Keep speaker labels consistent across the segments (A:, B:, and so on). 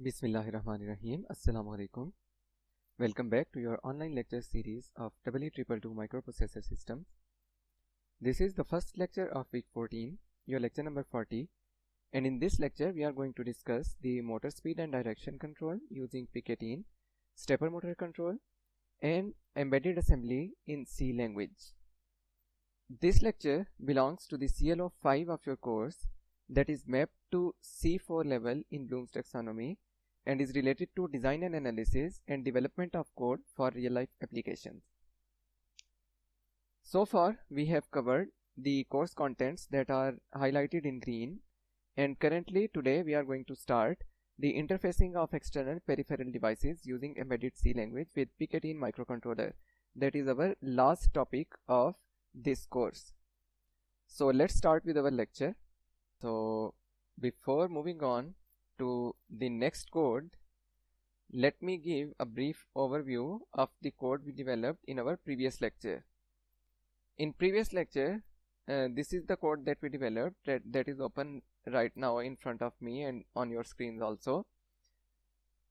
A: Bismillahirrahmanirrahim. Assalamu alaikum. Welcome back to your online lecture series of EE222 microprocessor systems. This is the first lecture of week 14, your lecture number 40, and in this lecture we are going to discuss the motor speed and direction control using Picatinny, stepper motor control, and embedded assembly in C language. This lecture belongs to the CLO 5 of your course, that is mapped to C4 level in Bloom's taxonomy and is related to design and analysis and development of code for real-life applications. So far, we have covered the course contents that are highlighted in green, and currently today we are going to start the interfacing of external peripheral devices using embedded C language with Picatinny microcontroller. That is our last topic of this course. So let's start with our lecture. So before moving on to the next code, let me give a brief overview of the code we developed in our previous lecture. In previous lecture, this is the code that we developed that is open right now in front of me and on your screens also.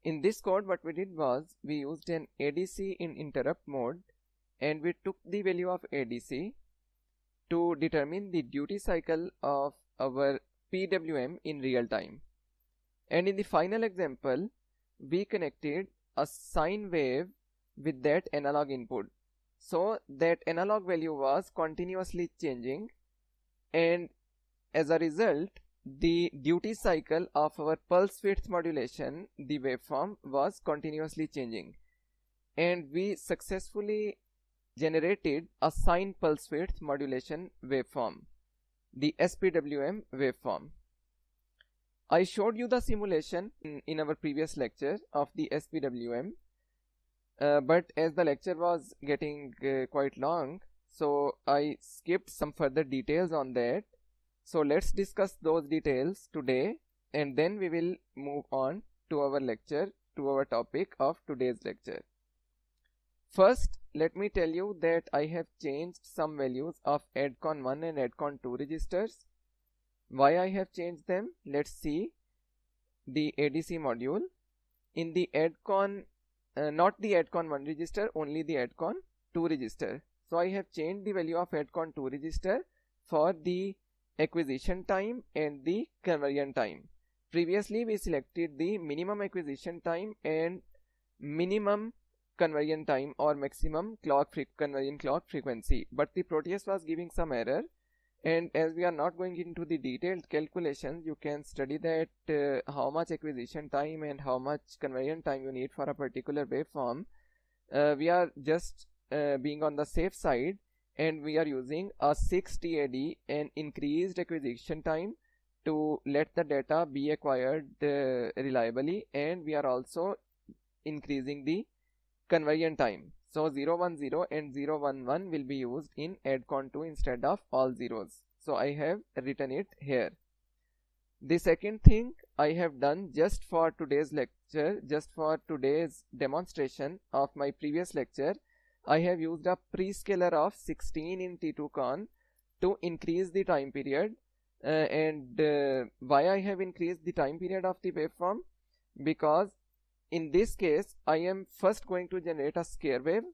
A: In this code, what we did was we used an ADC in interrupt mode, and we took the value of ADC to determine the duty cycle of our PWM in real time. And in the final example, we connected a sine wave with that analog input. So that analog value was continuously changing, and as a result, the duty cycle of our pulse width modulation, the waveform, was continuously changing. And we successfully generated a sine pulse width modulation waveform, the SPWM waveform. I showed you the simulation in our previous lecture of the SPWM, but as the lecture was getting quite long, so I skipped some further details on that. So let's discuss those details today, and then we will move on to our lecture, to our topic of today's lecture. First, let me tell you that I have changed some values of ADCON1 and ADCON2 registers. Why I have changed them? Let's see the ADC module. In the ADCON, not the ADCON1 register, only the ADCON2 register. So I have changed the value of ADCON2 register for the acquisition time and the conversion time. Previously we selected the minimum acquisition time and minimum conversion time or maximum conversion clock frequency, but the Proteus was giving some error, and as we are not going into the detailed calculations, you can study that how much acquisition time and how much conversion time you need for a particular waveform. We are just being on the safe side, and we are using a 6 TAD and increased acquisition time to let the data be acquired reliably, and we are also increasing the conversion time. So 010 and 011 will be used in ADCON2 instead of all zeros. So I have written it here. The second thing I have done just for today's lecture, just for today's demonstration of my previous lecture, I have used a prescaler of 16 in T2con to increase the time period. Why I have increased the time period of the waveform? Because in this case, I am first going to generate a scare wave,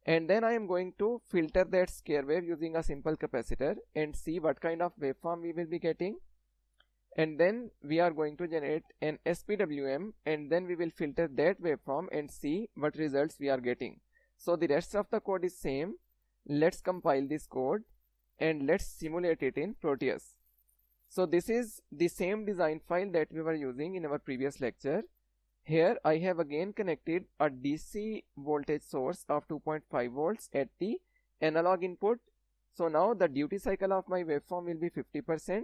A: and then I am going to filter that scare wave using a simple capacitor and see what kind of waveform we will be getting. And then we are going to generate an SPWM, and then we will filter that waveform and see what results we are getting. So the rest of the code is same. Let's compile this code and let's simulate it in Proteus. So this is the same design file that we were using in our previous lecture. Here I have again connected a DC voltage source of 2.5 volts at the analog input. So now the duty cycle of my waveform will be 50%.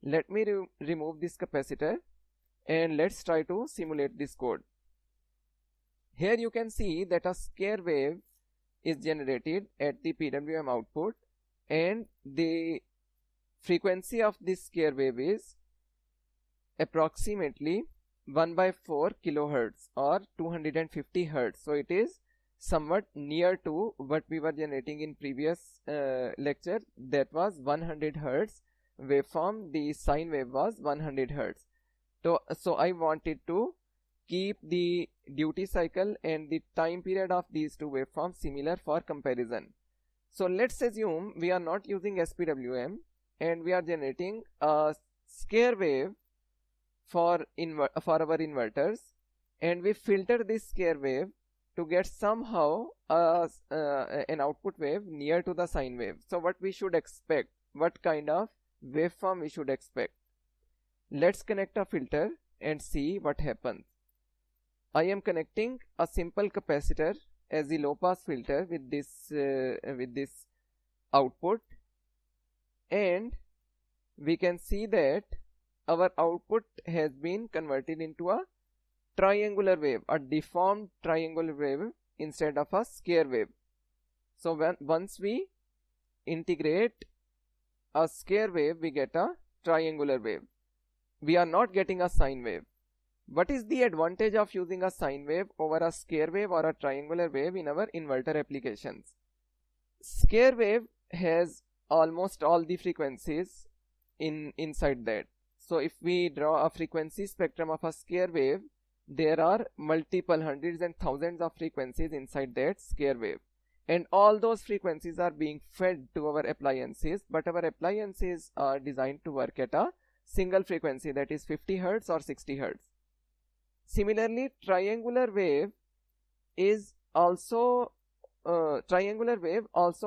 A: Let me remove this capacitor and let's try to simulate this code. Here you can see that a scare wave is generated at the PWM output, and the frequency of this scare wave is approximately 1/4 kilohertz or 250 hertz. So it is somewhat near to what we were generating in previous lecture, that was 100 hertz waveform. The sine wave was 100 hertz. So I wanted to keep the duty cycle and the time period of these two waveforms similar for comparison. So let's assume we are not using SPWM and we are generating a scare wave for our inverters, and we filter this scare wave to get somehow an output wave near to the sine wave. So what we should expect, what kind of waveform we should expect? Let's connect a filter and see what happens. I am connecting a simple capacitor as the low pass filter with this output, and we can see that our output has been converted into a triangular wave, a deformed triangular wave instead of a scare wave. So once we integrate a scare wave, we get a triangular wave. We are not getting a sine wave. What is the advantage of using a sine wave over a scare wave or a triangular wave in our inverter applications? Scare wave has almost all the frequencies inside that. So if we draw a frequency spectrum of a scare wave, there are multiple hundreds and thousands of frequencies inside that scare wave, and all those frequencies are being fed to our appliances, but our appliances are designed to work at a single frequency, that is 50 Hz or 60 Hz. Similarly, triangular wave also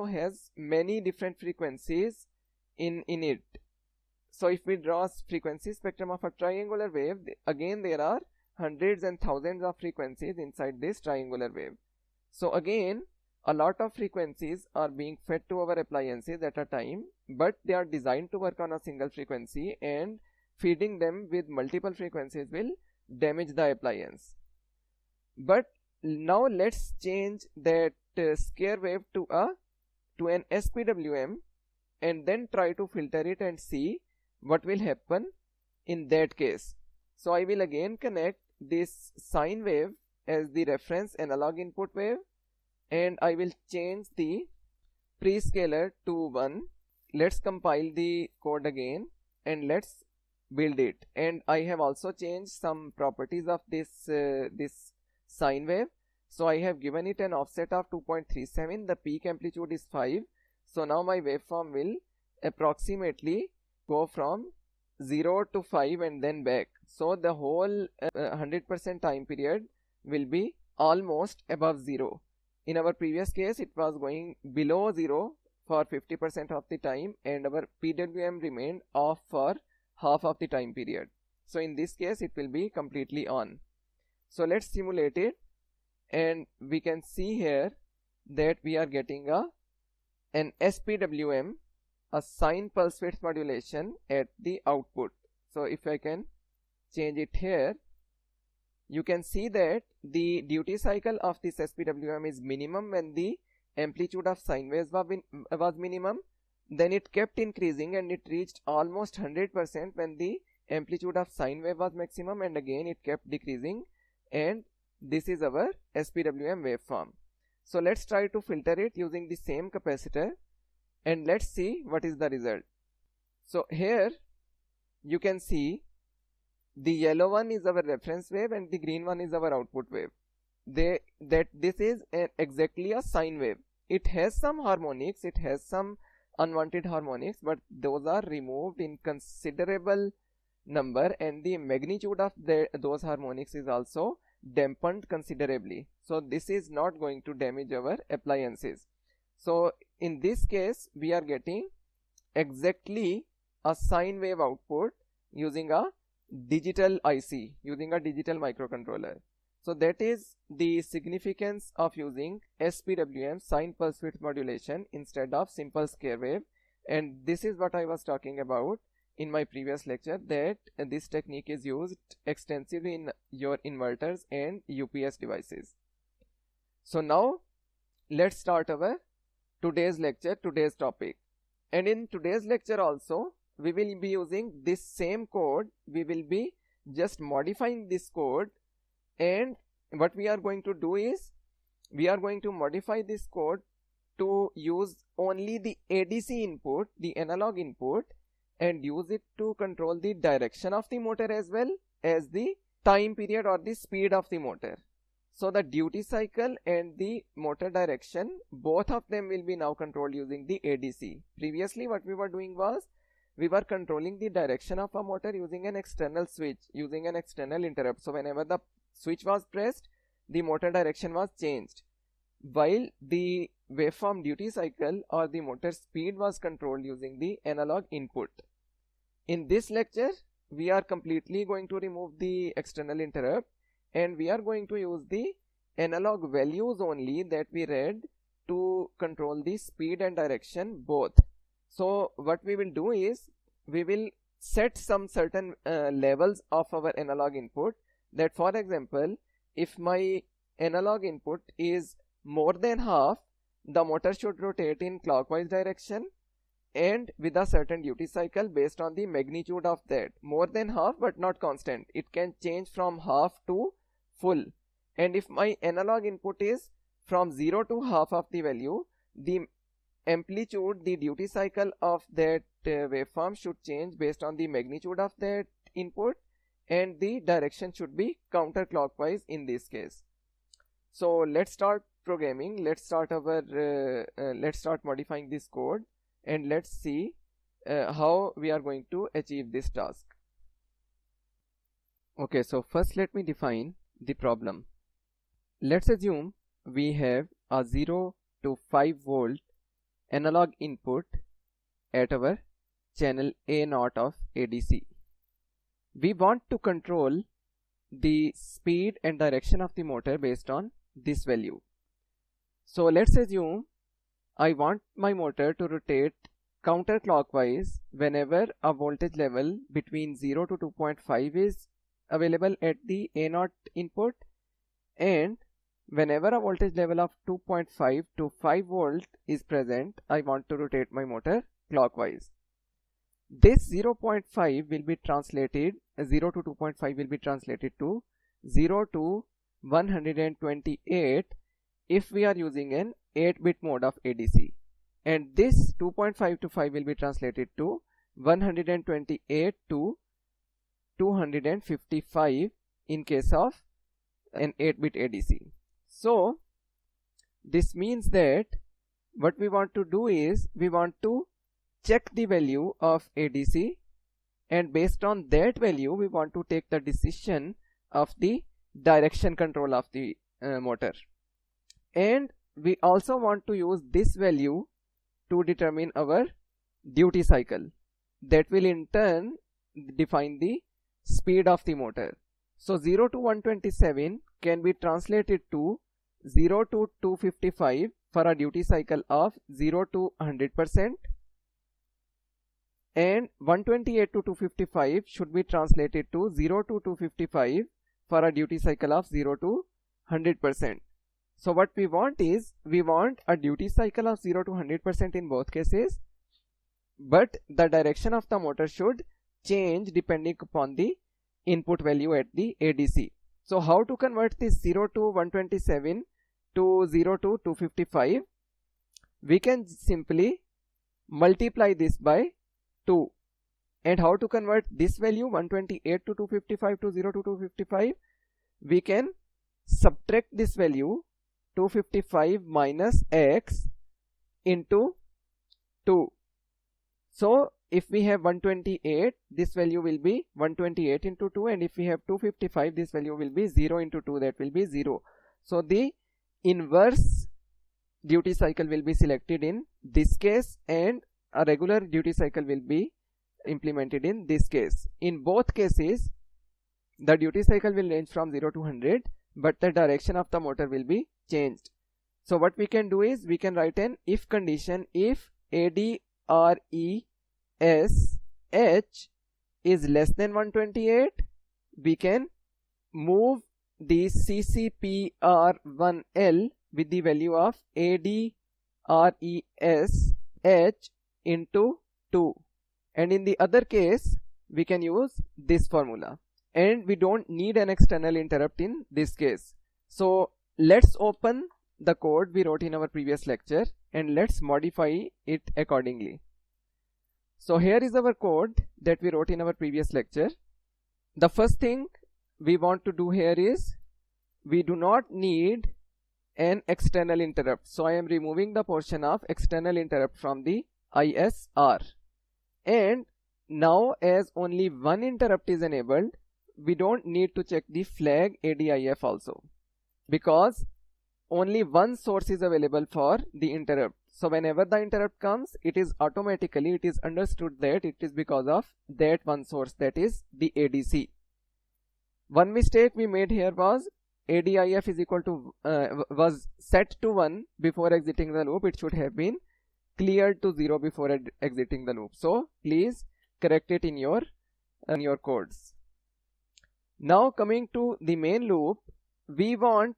A: has many different frequencies in it. So if we draw a frequency spectrum of a triangular wave, again there are hundreds and thousands of frequencies inside this triangular wave. So again, a lot of frequencies are being fed to our appliances at a time, but they are designed to work on a single frequency, and feeding them with multiple frequencies will damage the appliance. But now let's change that scare wave to an SPWM and then try to filter it and see what will happen in that case. So I will again connect this sine wave as the reference analog input wave, and I will change the prescaler to 1. Let's compile the code again and let's build it. And I have also changed some properties of this sine wave. So I have given it an offset of 2.37. The peak amplitude is 5. So now my waveform will approximately go from 0 to 5 and then back. So the whole 100% time period will be almost above 0. In our previous case, it was going below 0 for 50% of the time, and our PWM remained off for half of the time period. So in this case, it will be completely on. So let's simulate it, and we can see here that we are getting an SPWM, a sine pulse width modulation at the output. So if I can change it here, you can see that the duty cycle of this SPWM is minimum when the amplitude of sine waves was minimum. Then it kept increasing and it reached almost 100% when the amplitude of sine wave was maximum, and again it kept decreasing, and this is our SPWM waveform. So let's try to filter it using the same capacitor and let's see what is the result. So here you can see the yellow one is our reference wave and the green one is our output wave. This is exactly a sine wave. It has some harmonics, it has some unwanted harmonics, but those are removed in considerable number, and the magnitude of those harmonics is also dampened considerably. So this is not going to damage our appliances. So in this case, we are getting exactly a sine wave output using a digital IC, using a digital microcontroller. So that is the significance of using SPWM, sine pulse width modulation, instead of simple scare wave. And this is what I was talking about in my previous lecture, that this technique is used extensively in your inverters and UPS devices. So now let's start our today's lecture, today's topic. And in today's lecture also, we will be using this same code. We will be just modifying this code, and what we are going to do is we are going to modify this code to use only the ADC input, the analog input, and use it to control the direction of the motor as well, as the time period or the speed of the motor. So the duty cycle and the motor direction, both of them will be now controlled using the ADC. Previously what we were doing was, we were controlling the direction of a motor using an external switch, using an external interrupt. So whenever the switch was pressed, the motor direction was changed, while the waveform duty cycle or the motor speed was controlled using the analog input. In this lecture, we are completely going to remove the external interrupt, and we are going to use the analog values only that we read to control the speed and direction both. So what we will do is, we will set some certain levels of our analog input, that for example, if my analog input is more than half, the motor should rotate in clockwise direction and with a certain duty cycle based on the magnitude of that. More than half but not constant, it can change from half to full. And if my analog input is from 0 to half of the value, the amplitude, the duty cycle of that waveform should change based on the magnitude of that input, and the direction should be counterclockwise in this case. So let's start programming. Let's start modifying this code, and let's see how we are going to achieve this task. Okay, so first let me define the problem. Let's assume we have a 0 to 5 volt analog input at our channel A0 of ADC. We want to control the speed and direction of the motor based on this value. So let's assume I want my motor to rotate counterclockwise whenever a voltage level between 0 to 2.5 is available at the A0 input, and whenever a voltage level of 2.5 to 5 volt is present, I want to rotate my motor clockwise. This 0.5 will be translated, 0 to 2.5 will be translated to 0 to 128 if we are using an 8-bit mode of ADC, and this 2.5 to 5 will be translated to 128 to 255 in case of an 8-bit ADC. So this means that what we want to do is, we want to check the value of ADC, and based on that value we want to take the decision of the direction control of the motor. And we also want to use this value to determine our duty cycle, that will in turn define the speed of the motor. So 0 to 127 can be translated to 0 to 255 for a duty cycle of 0 to 100%, and 128 to 255 should be translated to 0 to 255 for a duty cycle of 0 to 100%. So what we want is, we want a duty cycle of 0 to 100% in both cases, but the direction of the motor should change depending upon the input value at the ADC. So how to convert this 0 to 127 to 0 to 255? We can simply multiply this by 2. And how to convert this value 128 to 255 to 0 to 255? We can subtract this value 255 minus x into 2. So if we have 128, this value will be 128 into 2, and if we have 255, this value will be 0 into 2, that will be 0. So the inverse duty cycle will be selected in this case, and a regular duty cycle will be implemented in this case. In both cases, the duty cycle will range from 0 to 100, but the direction of the motor will be changed. So what we can do is, we can write an if condition. If ADRESH is less than 128, we can move the CCPR1L with the value of ADRESH into 2, and in the other case we can use this formula, and we don't need an external interrupt in this case. So let's open the code we wrote in our previous lecture and let's modify it accordingly. So here is our code that we wrote in our previous lecture. the first thing we want to do here is we do not need an external interrupt. So I am removing the portion of external interrupt from the ISR. And now as only one interrupt is enabled, we don't need to check the flag ADIF also, because only one source is available for the interrupt. So whenever the interrupt comes, it is understood that it is because of that one source, that is the ADC. One mistake we made here was ADIF is equal to was set to 1 before exiting the loop. It should have been cleared to 0 before exiting the loop. So please correct it in your codes. Now coming to the main loop, we want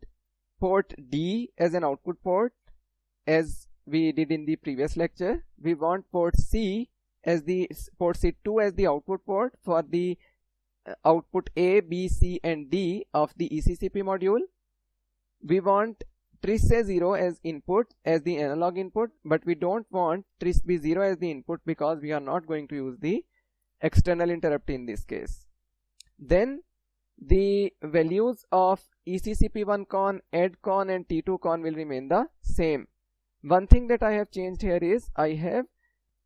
A: port D as an output port, as we did in the previous lecture. We want port C as the port C2 as the output port for the output A, B, C and D of the ECCP module. We want TRISC-A0 as input, as the analog input, but we don't want TRISC-B0 as the input because we are not going to use the external interrupt in this case. Then the values of ECCP1 con, add con and T2 con will remain the same. One thing that I have changed here is I have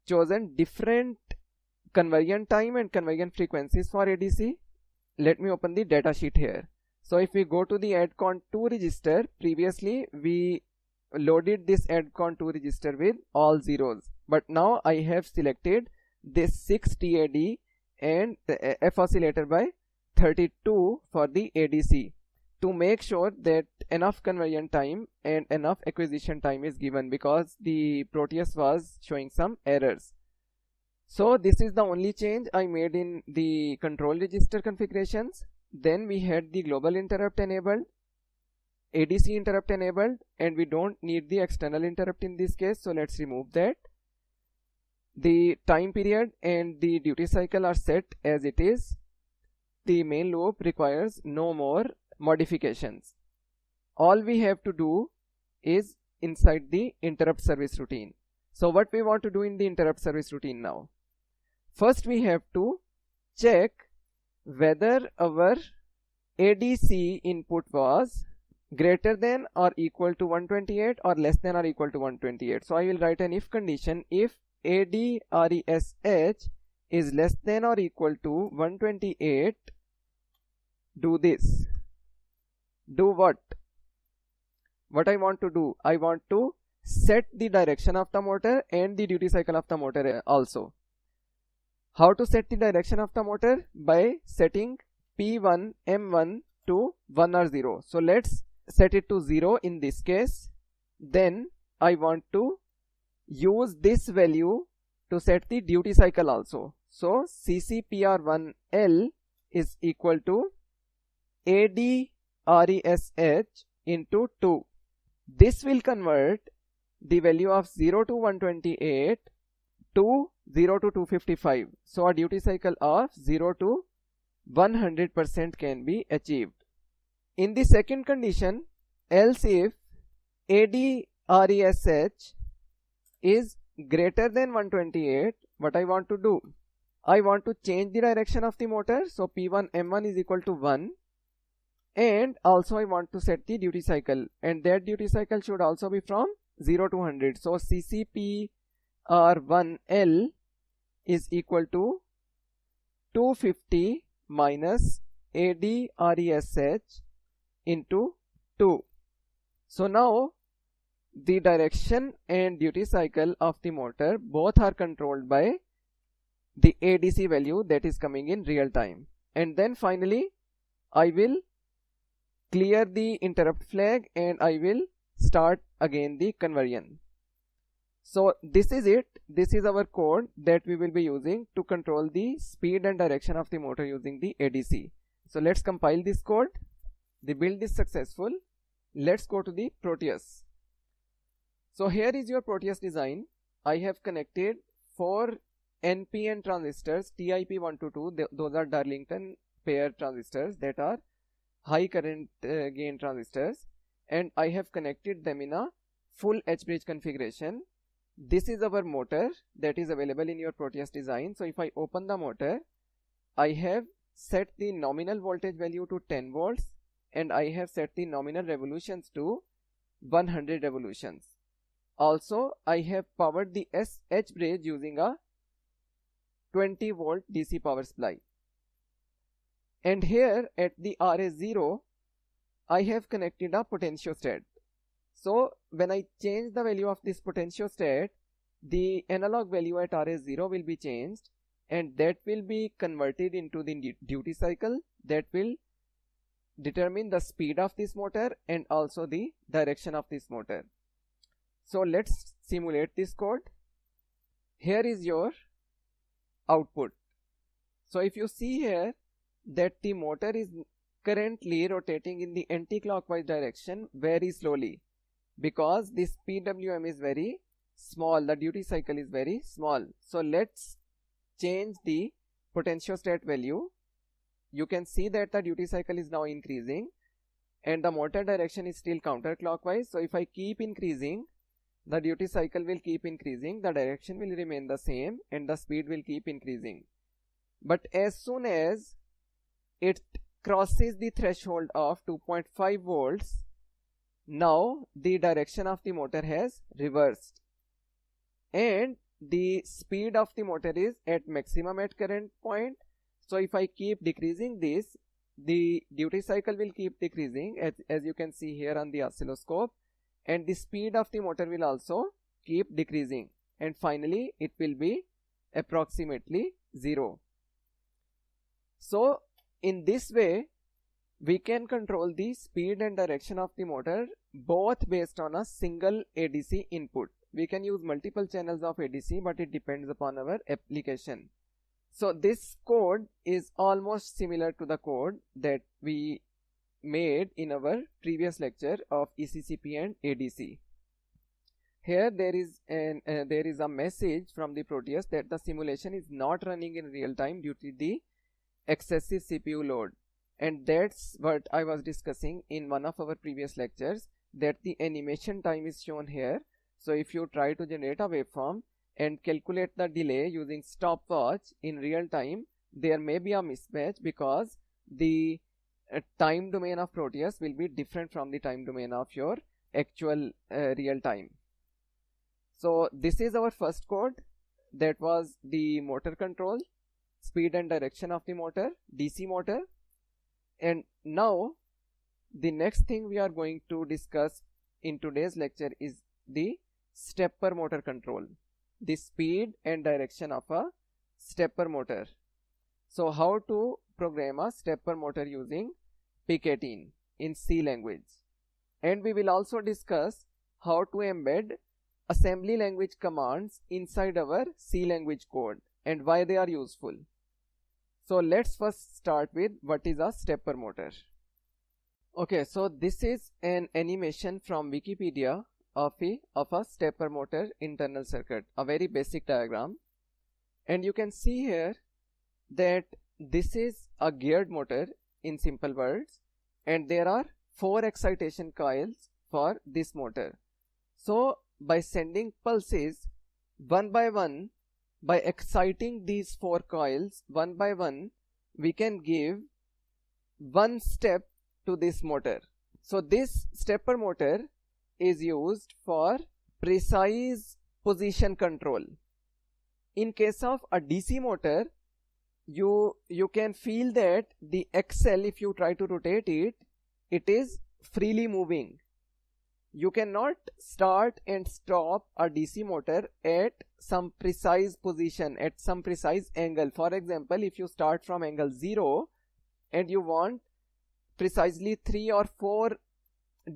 A: chosen different conversion time and conversion frequencies for ADC. Let me open the data sheet here. So if we go to the AddCon2 register, previously we loaded this AddCon2 register with all zeros, but now I have selected this 6 TAD and the F oscillator by 32 for the ADC to make sure that enough conversion time and enough acquisition time is given, because the Proteus was showing some errors. So this is the only change I made in the control register configurations. Then we had the global interrupt enabled, ADC interrupt enabled, and we don't need the external interrupt in this case, so let's remove that. The time period and the duty cycle are set as it is. The main loop requires no more modifications. All we have to do is inside the interrupt service routine. So what we want to do in the interrupt service routine now? First we have to check whether our ADC input was greater than or equal to 128 or less than or equal to 128. So I will write an if condition. If ADRESH is less than or equal to 128, do this. Do what? What I want to do? I want to set the direction of the motor and the duty cycle of the motor also. How to set the direction of the motor? By setting P1 M1 to 1 or 0. So let's set it to 0 in this case. Then I want to use this value to set the duty cycle also. So CCPR1L is equal to ADRESH into 2. This will convert the value of 0 to 128 to 0 to 255. So a duty cycle of 0 to 100% can be achieved. In the second condition, else if ADRESH is greater than 128, what I want to do? I want to change the direction of the motor. So P1 M1 is equal to 1. And also I want to set the duty cycle, and that duty cycle should also be from 0 to 100. So CCPR1L is equal to 250 minus ADRESH into 2. So now the direction and duty cycle of the motor both are controlled by the ADC value that is coming in real time. And then finally I will clear the interrupt flag and I will start again the conversion. So this is it. This is our code that we will be using to control the speed and direction of the motor using the ADC. So let's compile this code. The build is successful. Let's go to the Proteus. So here is your Proteus design. I have connected 4 NPN transistors, TIP122. Those are Darlington pair transistors that are high current gain transistors, and I have connected them in a full H-bridge configuration. This is our motor that is available in your Proteus design. So if I open the motor, I have set the nominal voltage value to 10 volts and I have set the nominal revolutions to 100 revolutions. Also, I have powered the H bridge using a 20 volt DC power supply. And here at the RS0, I have connected a potentiostat. So when I change the value of this potentiostat, the analog value at RS0 will be changed, and that will be converted into the duty cycle that will determine the speed of this motor and also the direction of this motor. So let's simulate this code. Here is your output. So if you see here that the motor is currently rotating in the anti-clockwise direction very slowly, because this PWM is very small, the duty cycle is very small. So let's change the potentiostat value. You can see that the duty cycle is now increasing and the motor direction is still counterclockwise. So if I keep increasing, the duty cycle will keep increasing, the direction will remain the same and the speed will keep increasing. But as soon as it crosses the threshold of 2.5 volts, now the direction of the motor has reversed and the speed of the motor is at maximum at current point. So if I keep decreasing this, the duty cycle will keep decreasing as you can see here on the oscilloscope, and the speed of the motor will also keep decreasing, and finally it will be approximately 0. So in this way we can control the speed and direction of the motor both based on a single ADC input. We can use multiple channels of ADC, but it depends upon our application. So this code is almost similar to the code that we made in our previous lecture of ECCP and ADC. Here there is a message from the Proteus that the simulation is not running in real time due to the excessive CPU load, and that's what I was discussing in one of our previous lectures, that the animation time is shown here. So if you try to generate a waveform and calculate the delay using stopwatch in real time, there may be a mismatch because the time domain of Proteus will be different from the time domain of your actual real time. So this is our first code, that was the motor control, speed and direction of the motor, DC motor. And now the next thing we are going to discuss in today's lecture is the stepper motor control, the speed and direction of a stepper motor. So how to program a stepper motor using PIC18 in C language, and we will also discuss how to embed assembly language commands inside our C language code and why they are useful. So let's first start with what is a stepper motor. Okay, so this is an animation from Wikipedia of a stepper motor internal circuit, a very basic diagram, and you can see here that this is a geared motor in simple words, and there are 4 excitation coils for this motor. So by sending pulses one by one, by exciting these 4 coils one by one, we can give one step to this motor. So this stepper motor is used for precise position control. In case of a DC motor, you can feel that the axle, if you try to rotate it, it is freely moving. You cannot start and stop a DC motor at some precise position, at some precise angle. For example, if you start from angle 0 and you want precisely 3 or 4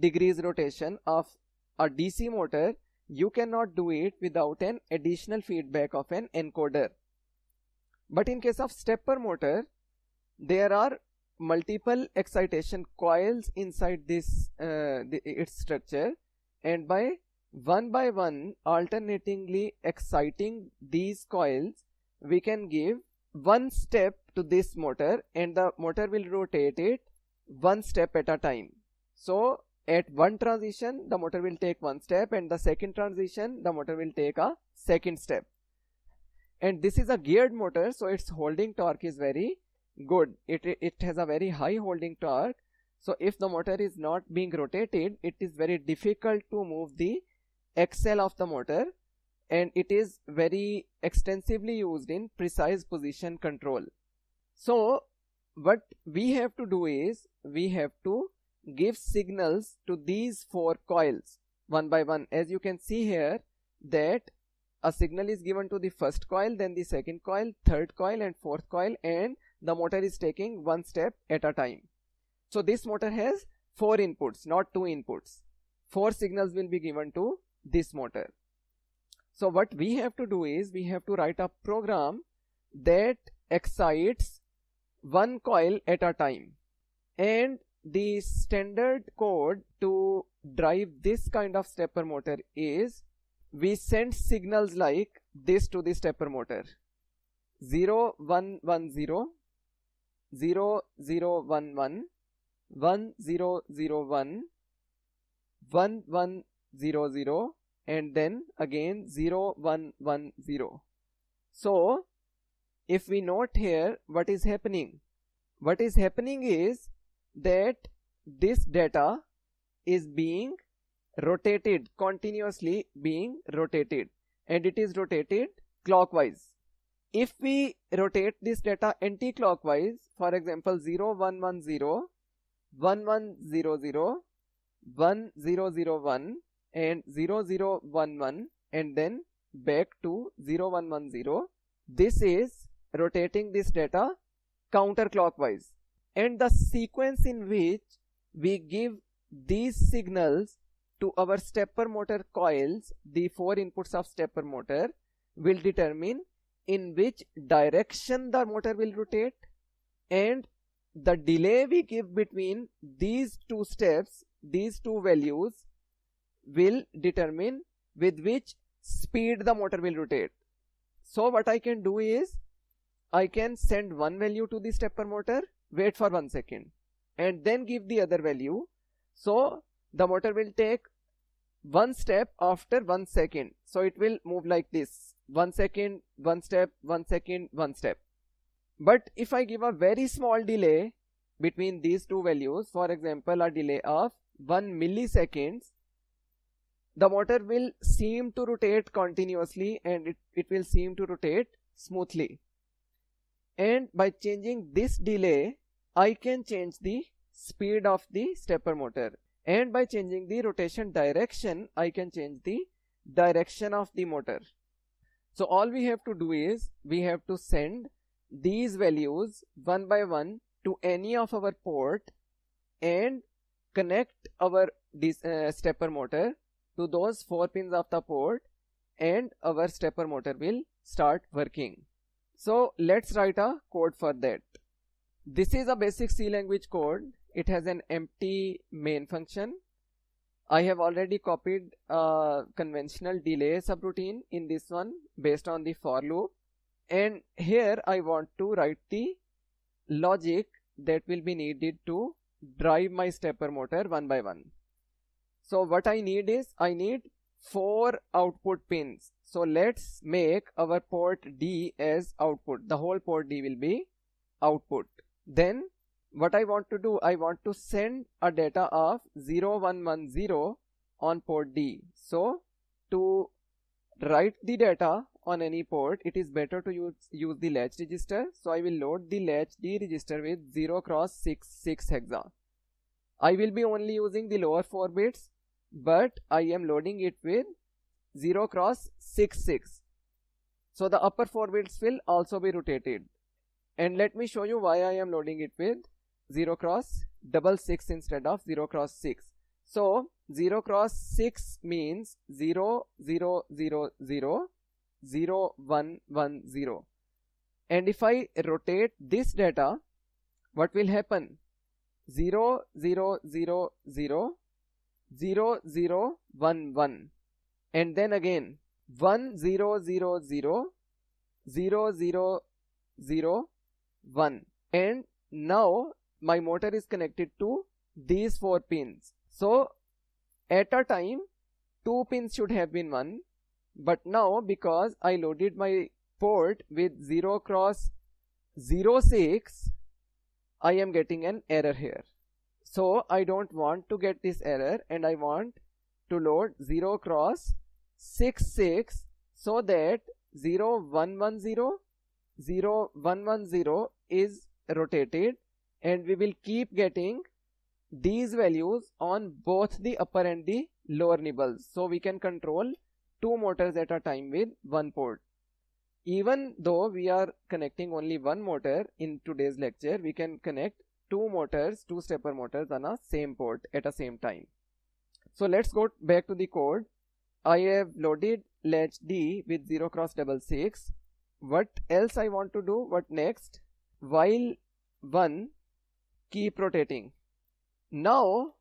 A: degrees rotation of a DC motor, you cannot do it without an additional feedback of an encoder. But in case of stepper motor, there are multiple excitation coils inside this its structure, and by one alternatingly exciting these coils, we can give one step to this motor and the motor will rotate it one step at a time. So at one transition the motor will take one step, and the second transition the motor will take a second step. And this is a geared motor, so its holding torque is very good. It has a very high holding torque. So if the motor is not being rotated, it is very difficult to move the axle of the motor, and it is very extensively used in precise position control. So what we have to do is we have to give signals to these 4 coils one by one. As you can see here that a signal is given to the first coil, then the second coil, third coil and fourth coil, and the motor is taking one step at a time. So this motor has 4 inputs, not 2 inputs. 4 signals will be given to this motor. So what we have to do is we have to write a program that excites one coil at a time, and the standard code to drive this kind of stepper motor is we send signals like this to the stepper motor: 0 1 1 0, 0 0 1 1, 1 0 0 1, 1 1 0 0, and then again 0 1 1 0. So if we note here what is happening is that this data is being rotated, continuously being rotated, and it is rotated clockwise. If we rotate this data anti-clockwise, for example 0 1 1 0, 1 1 0 0, 1 0 0 1 and 0 0 1 1, and then back to 0 1 1 0, this is rotating this data counterclockwise. And the sequence in which we give these signals to our stepper motor coils, the 4 inputs of stepper motor, will determine in which direction the motor will rotate, and the delay we give between these 2 steps, these 2 values, will determine with which speed the motor will rotate. So what I can do is I can send one value to the stepper motor, wait for 1 second, and then give the other value. So the motor will take one step after 1 second. So it will move like this: 1 second, 1 step, 1 second, 1 step. But if I give a very small delay between these 2 values, for example a delay of 1 milliseconds, the motor will seem to rotate continuously, and it will seem to rotate smoothly. And by changing this delay, I can change the speed of the stepper motor, and by changing the rotation direction, I can change the direction of the motor. So all we have to do is we have to send these values one by one to any of our port and connect our stepper motor to those 4 pins of the port, and our stepper motor will start working. So let's write a code for that. This is a basic C language code. It has an empty main function. I have already copied a conventional delay subroutine in this one based on the for loop, and here I want to write the logic that will be needed to drive my stepper motor one by one. So what I need is I need 4 output pins. So let's make our port D as output. The whole port D will be output. Then what I want to do, I want to send a data of 0 1 1 0 on port D. So to write the data on any port, it is better to use the latch register. So I will load the latch D register with 0 x 6 6 hexa. I will be only using the lower 4 bits, but I am loading it with 0 x 6 6. So the upper 4 bits will also be rotated. And let me show you why I am loading it with 0 x 6 instead of 0 x 6. So 0 x 6 means 0 0 0 0 0 1 1 0. And if I rotate this data, what will happen? 0 0 0 0 0 0 1 1, and then again 1 0 0 0 0 0 0 1, and now my motor is connected to these 4 pins. So at a time 2 pins should have been 1, but now because I loaded my port with 0 x 0 6, I am getting an error here. So I don't want to get this error, and I want to load 0 cross 66 so that 0 1 1 0 0 1 1 0 is rotated, and we will keep getting these values on both the upper and the lower nibbles, so we can control 2 motors at a time with one port. Even though we are connecting only one motor in today's lecture, we can connect 2 motors, 2 stepper motors on a same port at a same time. So let's go back to the code. I have loaded latch D with 0 cross 66. What else I want to do? What next? While 1, keep rotating. Now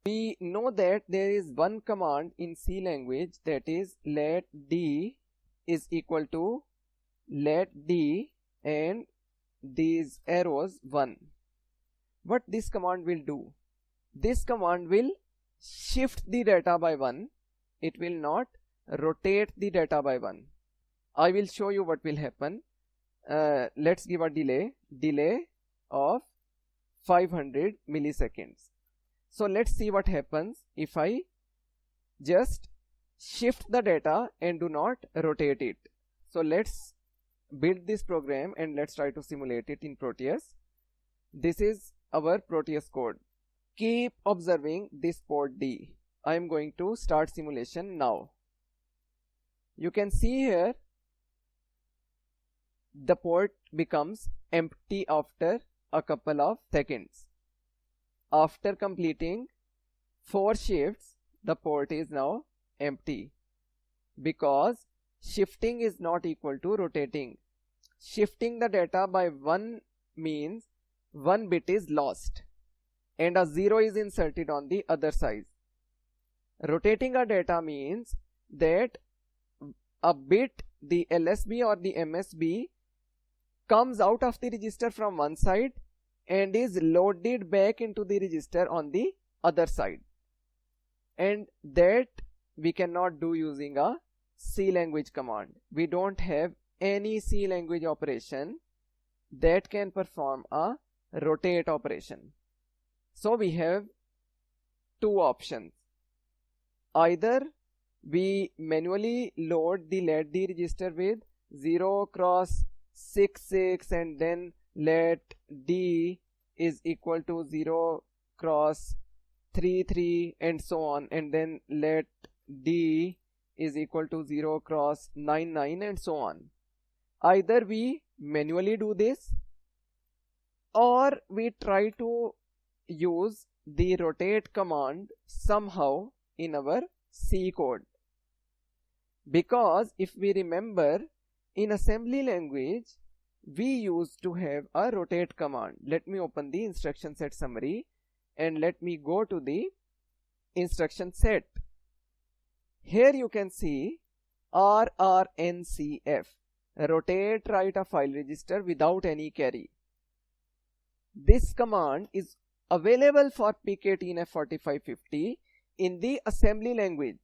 A: we know that there is one command in C language, that is let D is equal to let D and these arrows 1. What this command will do? This command will shift the data by 1. It will not rotate the data by 1. I will show you what will happen. Let's give a delay of 500 milliseconds. So let's see what happens if I just shift the data and do not rotate it. So let's build this program and let's try to simulate it in Proteus. This is our Proteus code. Keep observing this port D. I am going to start simulation now. You can see here the port becomes empty after a couple of seconds. After completing 4 shifts, the port is now empty because shifting is not equal to rotating. Shifting the data by 1 means 1 bit is lost and a 0 is inserted on the other side. Rotating a data means that a bit, the LSB or the MSB, comes out of the register from one side and is loaded back into the register on the other side, and that we cannot do using a C language command. We don't have any C language operation that can perform a rotate operation. So we have 2 options. Either we manually load the let D register with 0 cross 66 and then let D is equal to 0 cross 33 and so on, and then let D is equal to 0 cross 99 and so on. Either we manually do this or we try to use the rotate command somehow in our C code. Because if we remember, in assembly language we used to have a rotate command. Let me open the instruction set summary and let me go to the instruction set. Here you can see RRNCF, rotate write a file register without any carry. This command is available for PKTNF4550 in the assembly language,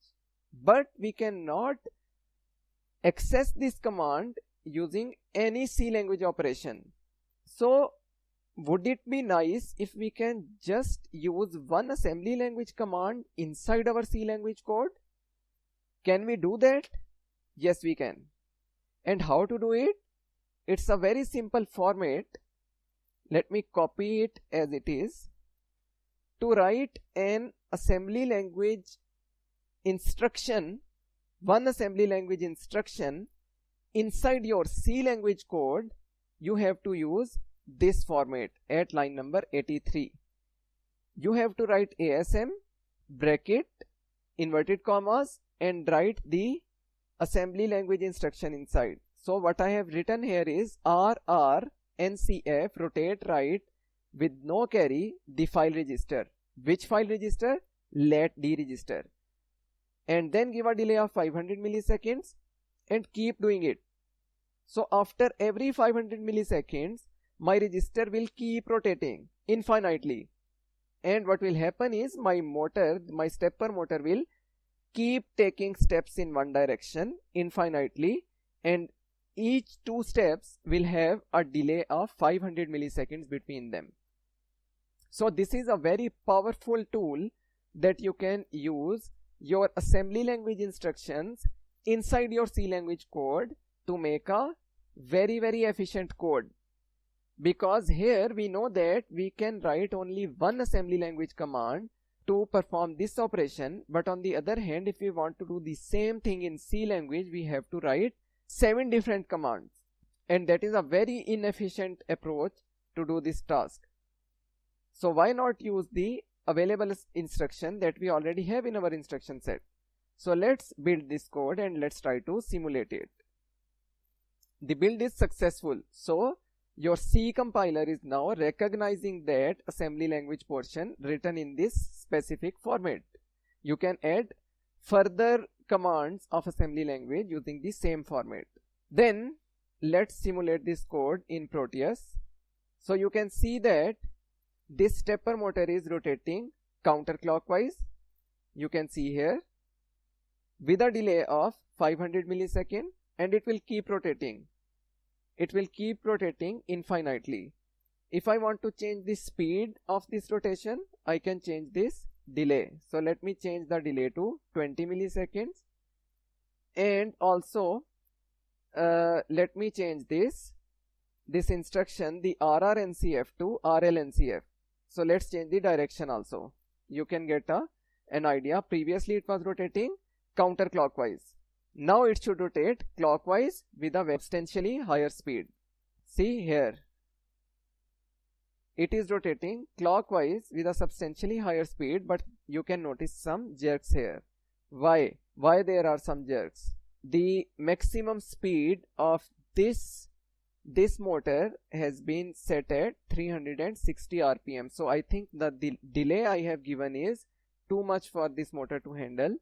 A: but we cannot access this command using any C language operation. So would it be nice if we can just use one assembly language command inside our C language code? Can we do that? Yes, we can. And how to do it? It's a very simple format. Let me copy it as it is. To write an assembly language instruction, one assembly language instruction inside your C language code, you have to use this format at line number 83. You have to write ASM, bracket, inverted commas, and write the assembly language instruction inside. So what I have written here is RRNCF, rotate write with no carry the file register. Which file register? Let D register. And then give a delay of 500 milliseconds and keep doing it. So after every 500 milliseconds, my register will keep rotating infinitely. And what will happen is my motor, my stepper motor, will keep taking steps in one direction infinitely, and each 2 steps will have a delay of 500 milliseconds between them. So this is a very powerful tool that you can use your assembly language instructions inside your C language code to make a very efficient code. Because here we know that we can write only one assembly language command to perform this operation, but on the other hand, if we want to do the same thing in C language, we have to write 7 different commands, and that is a very inefficient approach to do this task. So why not use the available instruction that we already have in our instruction set? So let's build this code and let's try to simulate it. The build is successful. So your C compiler is now recognizing that assembly language portion written in this specific format. You can add further commands of assembly language using the same format. Then let's simulate this code in Proteus. So you can see that this stepper motor is rotating counterclockwise. You can see here with a delay of 500 milliseconds, and it will keep rotating. It will keep rotating infinitely. If I want to change the speed of this rotation, I can change this delay. So let me change the delay to 20 milliseconds, and also let me change this instruction, the RRNCF, to RLNCF. So let's change the direction also. You can get an idea. Previously it was rotating counterclockwise. Now it should rotate clockwise with a substantially higher speed. See here, it is rotating clockwise with a substantially higher speed, but you can notice some jerks here. Why there are some jerks? The maximum speed of this motor has been set at 360 rpm. So I think that the delay I have given is too much for this motor to handle.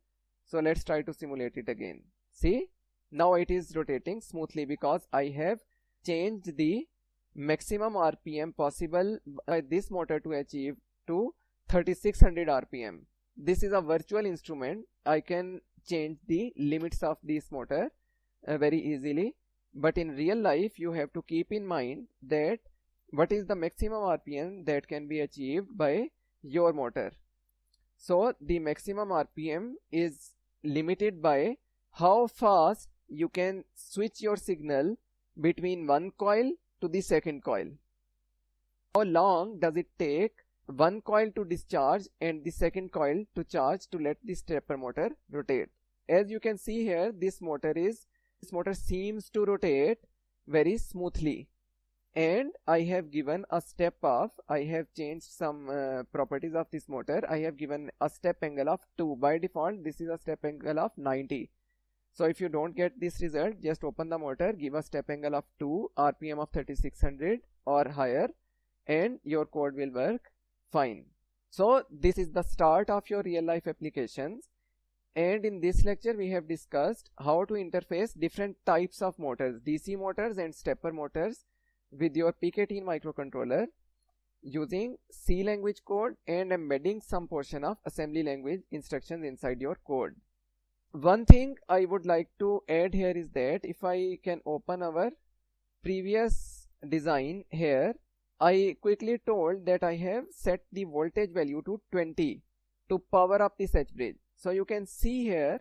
A: So let's try to simulate it again. See, now it is rotating smoothly because I have changed the maximum rpm possible by this motor to achieve to 3600 rpm. This is a virtual instrument. I can change the limits of this motor very easily, but in real life you have to keep in mind that what is the maximum rpm that can be achieved by your motor. So the maximum rpm is limited by how fast you can switch your signal between one coil to the second coil. How long does it take one coil to discharge and the second coil to charge to let the stepper motor rotate? As you can see here, this motor seems to rotate very smoothly, and I have given a step of, I have changed some properties of this motor. I have given a step angle of 2. By default this is a step angle of 90. So if you don't get this result, just open the motor, give a step angle of 2, rpm of 3600 or higher, and your code will work fine. So this is the start of your real life applications, and in this lecture we have discussed how to interface different types of motors, DC motors and stepper motors, with your PK-Teen microcontroller using C language code and embedding some portion of assembly language instructions inside your code. One thing I would like to add here is that if I can open our previous design here, I quickly told that I have set the voltage value to 20 to power up this H bridge. So you can see here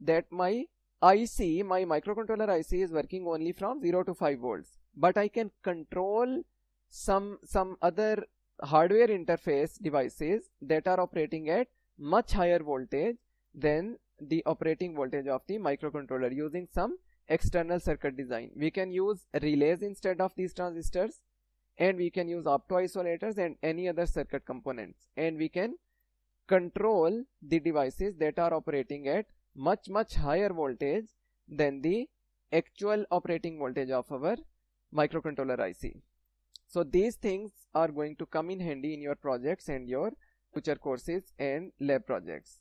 A: that my IC, my microcontroller IC, is working only from 0 to 5 volts, but I can control some other hardware interface devices that are operating at much higher voltage than the operating voltage of the microcontroller using some external circuit design. We can use relays instead of these transistors, and we can use optoisolators and any other circuit components, and we can control the devices that are operating at much higher voltage than the actual operating voltage of our microcontroller IC. So these things are going to come in handy in your projects and your future courses and lab projects.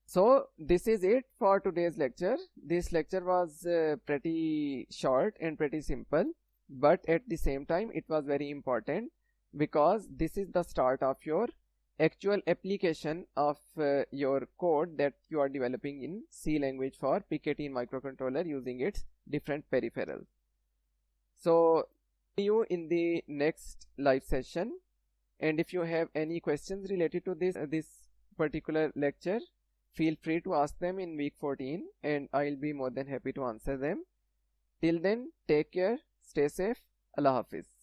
A: So this is it for today's lecture. This lecture was pretty short and pretty simple, but at the same time it was very important because this is the start of your actual application of your code that you are developing in C language for PK-Teen microcontroller using its different peripherals. So see you in the next live session, And if you have any questions related to this particular lecture, feel free to ask them in week 14 and I'll be more than happy to answer them. Till then, take care, stay safe, Allah Hafiz.